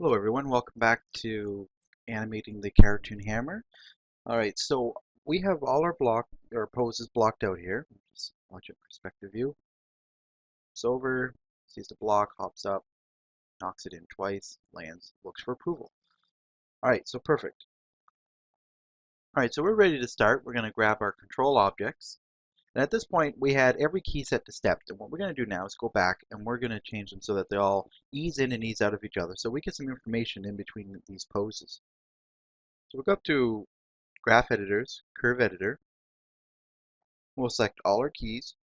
Hello everyone, welcome back to Animating the Cartoon Hammer. Alright, so we have all our poses blocked out here. Just watch it perspective view. It's over, sees the block, hops up, knocks it in twice, lands, looks for approval. Alright, so perfect. Alright, so we're ready to start. We're going to grab our control objects. And at this point, we had every key set to stepped. And what we're going to do now is go back and we're going to change them so that they all ease in and ease out of each other. So we get some information in between these poses. So we'll go up to Graph Editors, Curve Editor. We'll select all our keys,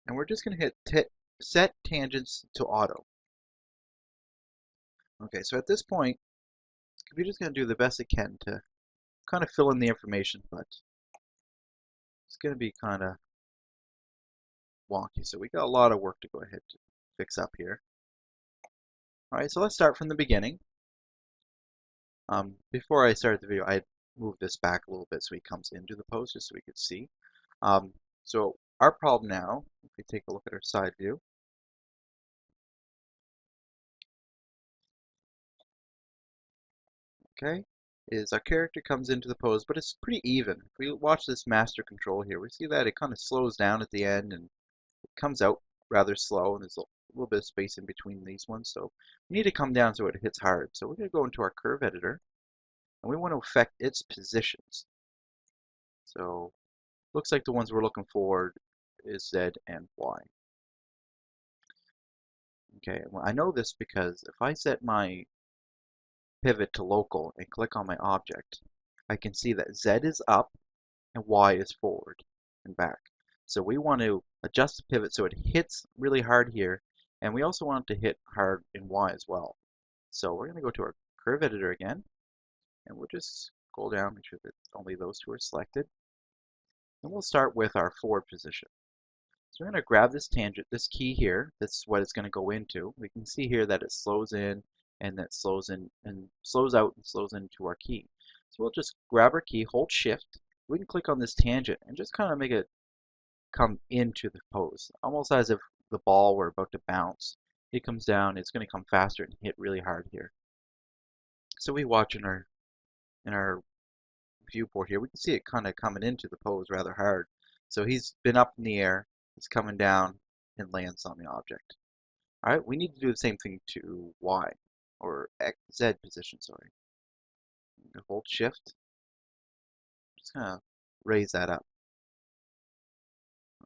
and we're just going to hit Set Tangents to Auto. Okay, so at this point, the computer's going to do the best it can to kind of fill in the information, but it's going to be kind of wonky. So we got a lot of work to go ahead to fix up here. All right, so let's start from the beginning. Before I started the video, I moved this back a little bit so he comes into the pose just so we could see. So our problem now, if we take a look at our side view, okay, is our character comes into the pose, but it's pretty even. If we watch this master control here, we see that it kind of slows down at the end and it comes out rather slow, and there's a little bit of space in between these ones, so we need to come down so it hits hard. So we're going to go into our curve editor, and we want to affect its positions. So looks like the ones we're looking for is Z and Y. Okay, well, I know this because if I set my pivot to local and click on my object, I can see that Z is up and Y is forward and back. So we want to adjust the pivot so it hits really hard here, and we also want it to hit hard in Y as well. So we're going to go to our curve editor again, and we'll just scroll down, make sure that only those two are selected. And we'll start with our forward position. So we're going to grab this tangent, this key here. This is what it's going to go into. We can see here that it slows in and that slows in and slows out and slows into our key. So we'll just grab our key, hold shift. We can click on this tangent and just kind of make it come into the pose, almost as if the ball were about to bounce. It comes down, it's going to come faster and hit really hard here. So we watch in our viewport here, we can see it kind of coming into the pose rather hard. So he's been up in the air, he's coming down and lands on the object. All right, we need to do the same thing to Y, or X, Z position, sorry. Hold shift, just gonna raise that up.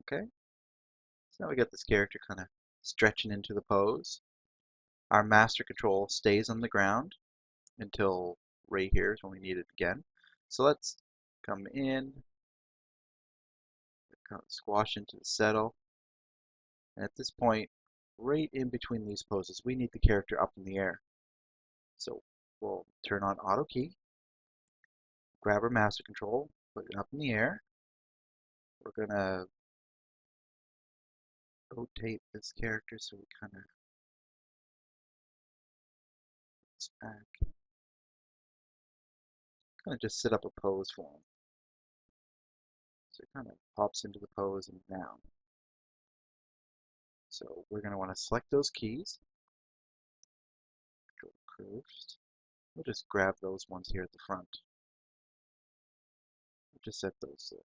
Okay, so now we got this character kind of stretching into the pose. Our master control stays on the ground until right here is when we need it again. So let's come in, kind of squash into the settle. And at this point, right in between these poses, we need the character up in the air. So we'll turn on auto key, grab our master control, put it up in the air. We're gonna rotate this character so we kind of back. Kind of just set up a pose for him. So it kind of pops into the pose and down. So we're going to want to select those keys. Go curves. We'll just grab those ones here at the front. We'll just set those there.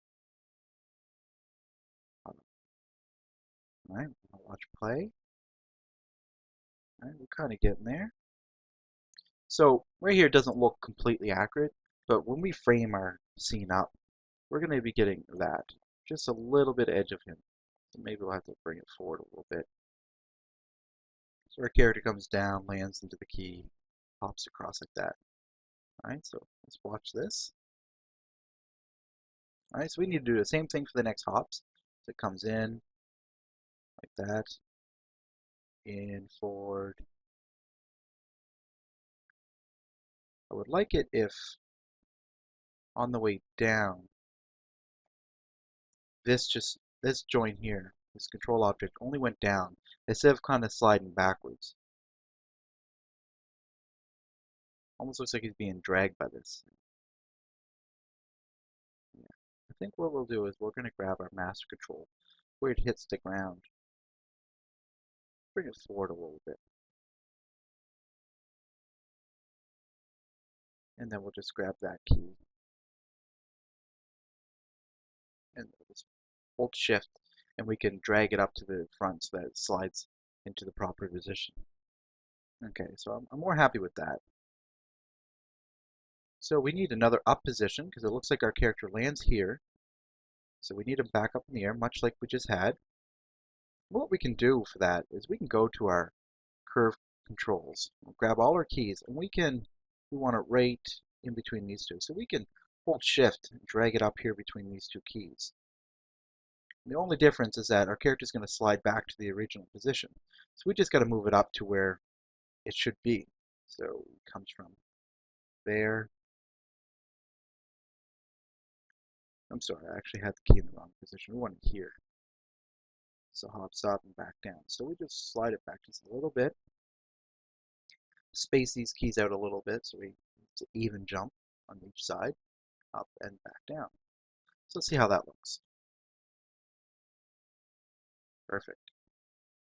Alright, we'll watch play. Alright, we're kind of getting there. So right here it doesn't look completely accurate, but when we frame our scene up, we're going to be getting that. Just a little bit edge of him. So maybe we'll have to bring it forward a little bit. So our character comes down, lands into the key, hops across like that. Alright, so let's watch this. Alright, so we need to do the same thing for the next hops. So it comes in, like that, in, forward. I would like it if on the way down, this joint here, this control object only went down instead of kind of sliding backwards. Almost looks like he's being dragged by this. Yeah. I think what we'll do is we're going to grab our master control where it hits the ground. Bring it forward a little bit. and then we'll just grab that key and we'll just hold shift and we can drag it up to the front so that it slides into the proper position. Okay, so I'm more happy with that. So we need another up position because it looks like our character lands here. So we need him back up in the air, much like we just had. What we can do for that is we can go to our curve controls. We'll grab all our keys and we want it right in between these two. So we can hold shift and drag it up here between these two keys. The only difference is that our character is going to slide back to the original position. So we just got to move it up to where it should be. So it comes from there. I'm sorry, I actually had the key in the wrong position. We want it here. So hops up and back down. So we just slide it back just a little bit. Space these keys out a little bit so it's an even jump on each side, up and back down. So let's see how that looks. Perfect.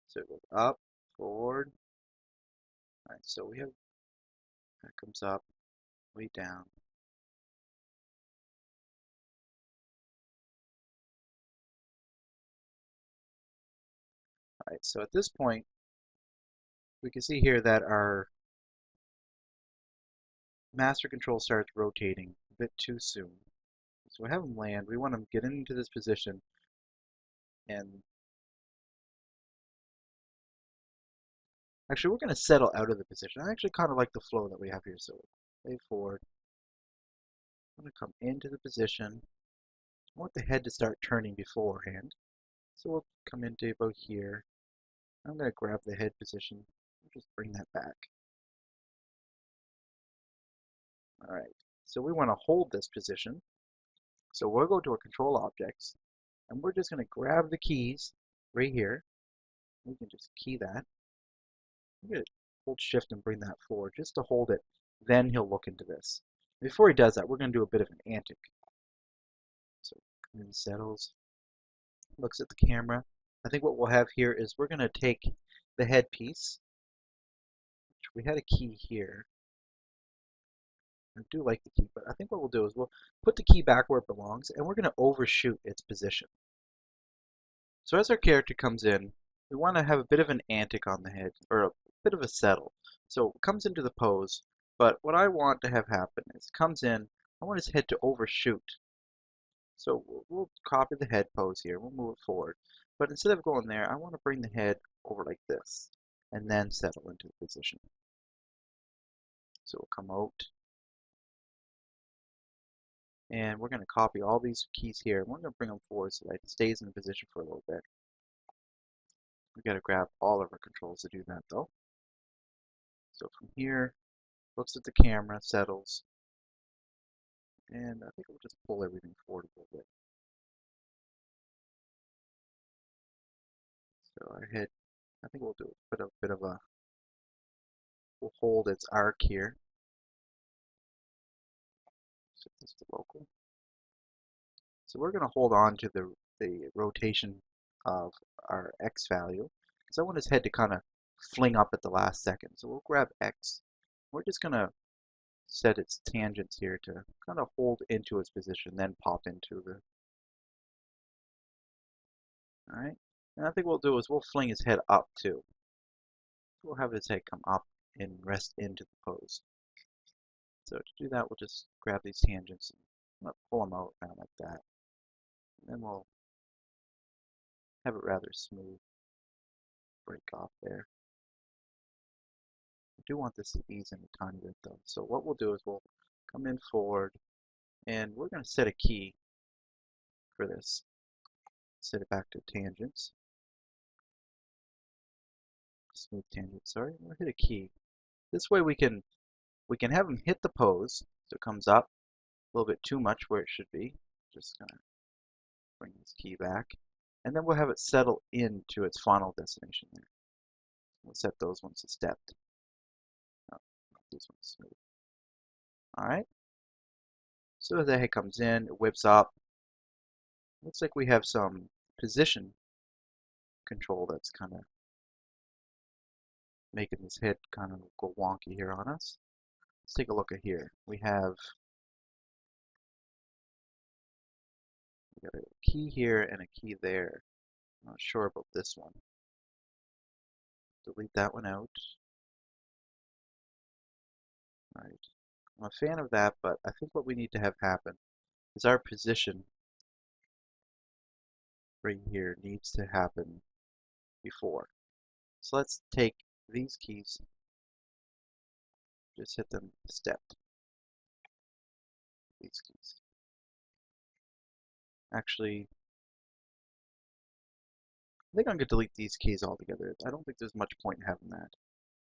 So it goes up, forward. All right, so we have that comes up, way down. All right, so at this point, we can see here that our master control starts rotating a bit too soon. So we have him land. We want him to get into this position and actually we're going to settle out of the position. I actually kind of like the flow that we have here. So way forward. I'm going to come into the position. I want the head to start turning beforehand. So we'll come into about here. I'm going to grab the head position. We'll just bring that back. All right. So we want to hold this position. So we'll go to our control objects and we're just going to grab the keys right here. We can just key that. I'm going to hold shift and bring that forward just to hold it. Then he'll look into this. Before he does that, we're going to do a bit of an antic. So come in, settles, looks at the camera. I think what we'll have here is we're going to take the headpiece, which we had a key here. I do like the key, but I think what we'll do is we'll put the key back where it belongs, and we're going to overshoot its position. So as our character comes in, we want to have a bit of an antic on the head, or a bit of a settle. So it comes into the pose, but what I want to have happen is it comes in, I want his head to overshoot. So we'll copy the head pose here, we'll move it forward. But instead of going there, I want to bring the head over like this, and then settle into the position. So we'll come out, and we're going to copy all these keys here, and we're going to bring them forward so that it stays in the position for a little bit. We've got to grab all of our controls to do that though. So from here, looks at the camera, settles, and I think we'll just pull everything forward a little bit. So our head, I think we'll do a bit of a, we'll hold its arc here. Set this to local. So we're going to hold on to the rotation of our X value because I want his head to kind of fling up at the last second. So we'll grab X. We're just going to set its tangents here to kind of hold into its position, then pop into the. All right. And I think what we'll do is we'll fling his head up too. We'll have his head come up and rest into the pose. So to do that, we'll just grab these tangents and pull them out like that. And then we'll have it rather smooth. Break off there. I do want this to ease in a tiny bit though. So what we'll do is we'll come in forward and we're going to set a key for this. Set it back to tangents. Smooth tangent, sorry. We'll hit a key. This way we can have them hit the pose so it comes up a little bit too much where it should be. Just going to bring this key back. And then we'll have it settle into its final destination there. We'll set those ones to stepped. Oh, these ones smooth. Alright. So as the head comes in, it whips up. Looks like we have some position control that's kind of making this head kind of go wonky here on us. Let's take a look at here. We got a key here and a key there. I'm not sure about this one. Delete that one out. All right. I'm a fan of that, but I think what we need to have happen is our position right here needs to happen before. So let's take these keys, just hit them stepped. These keys. Actually, I think I'm going to delete these keys altogether. I don't think there's much point in having that.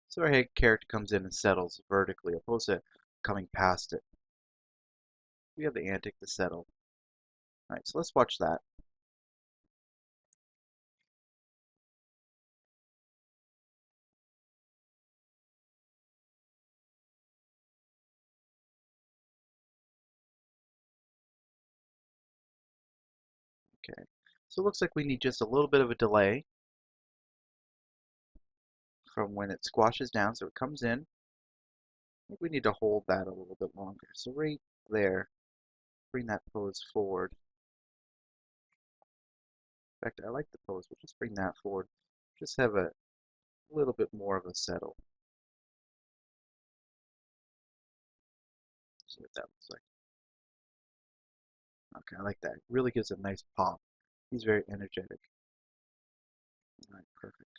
So our head character comes in and settles vertically, opposed to coming past it. We have the antic to settle. Alright, so let's watch that. Okay, so it looks like we need just a little bit of a delay from when it squashes down, so it comes in. I think we need to hold that a little bit longer. So right there, bring that pose forward. In fact, I like the pose, but just bring that forward. Just have a little bit more of a settle. See what that looks like. Okay, I like that. It really gives a nice pop. He's very energetic. All right, perfect.